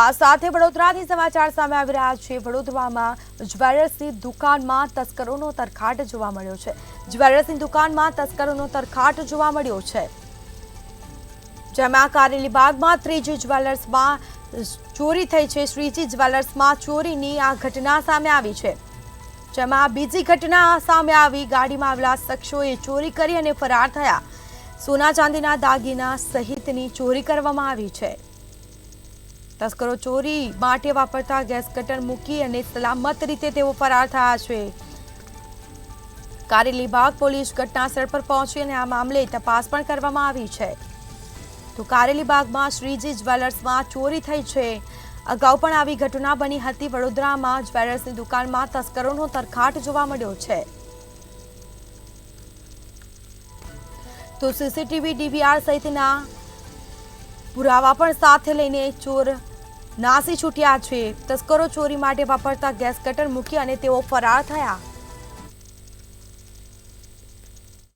આ સાથે વડોદરાથી સમાચાર સામે આવી રહ્યા છે। વડોદરામાં જ્વેલર્સની દુકાનમાં તસ્કરોનો તરખાટ જોવા મળ્યો છે। જ્વેલર્સની દુકાનમાં તસ્કરોનો તરખાટ જોવા મળ્યો છે, જેમાં કારેલીબાગમાં ત્રીજી જ્વેલર્સમાં ચોરી થઈ છે। શ્રીજી જ્વેલર્સમાં ચોરીની આ ઘટના સામે આવી છે, જેમાં બીજી ઘટના સામે આવી ગાડીમાં આવેલા શખ્સોએ ચોરી કરી અને ફરાર થયા। સોના ચાંદીના દાગીના સહિતની ચોરી કરવામાં આવી છે। તસ્કરો ચોરી માટે વાપરતા ગેસ કટર મૂકી અને સલામત રીતે તેઓ ફરાર થયા છે। કારેલીબાગ પોલીસ ઘટનાસ્થળ પર પહોંચી અને આ મામલે તપાસ પણ કરવામાં આવી છે। તો કારેલીબાગમાં શ્રીજી જ્વેલર્સમાં ચોરી થઈ છે। અગાઉ પણ આવી ઘટના બની હતી। વડોદરામાં જ્વેલર્સની દુકાનમાં તસ્કરોનો તરખાટ જોવા મળ્યો છે। તો સીસીટીવી ડીવીઆર સહિતના પુરાવા પણ સાથે લઈને ચોર નાસી છૂટ્યા છે। તસ્કરો ચોરી માટે વાપરતા ગેસ કટર મૂકી અને તેઓ ફરાર થયા।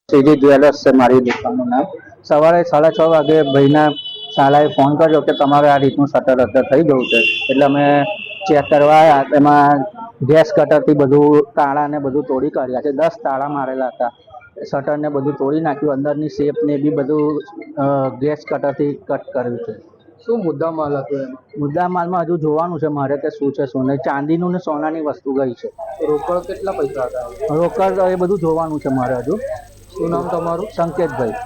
શ્રીજી જ્વેલર્સ છે મારી દુકાનનું નામ। સવારે 6:30 વાગે ભાઈના શાલાએ ફોન કર્યો કે તમારે આ રીતનું શટર અસર થઈ ગયું છે, એટલે અમે ચેક કરવા આવ્યા। એમાં ગેસ કટરથી બધું તાળા ને બધું તોડી કાઢ્યા છે। 10 તાળા મારેલા હતા, શટર ને બધું તોડી નાખ્યું, અંદરની શેપ ને બી બધું ગેસ કટરથી કટ કર્યું છે। શું મુદ્દા માલ હતો એમાં? મુદ્દા માલમાં હજુ જોવાનું છે મારે કે શું છે શું નહીં। ચાંદીનું ને સોનાની વસ્તુ ગઈ છે। રોકડ કેટલા પૈસા હતા? રોકડ એ બધું જોવાનું છે મારે હજુ। શું નામ તમારું? સંકેતભાઈ।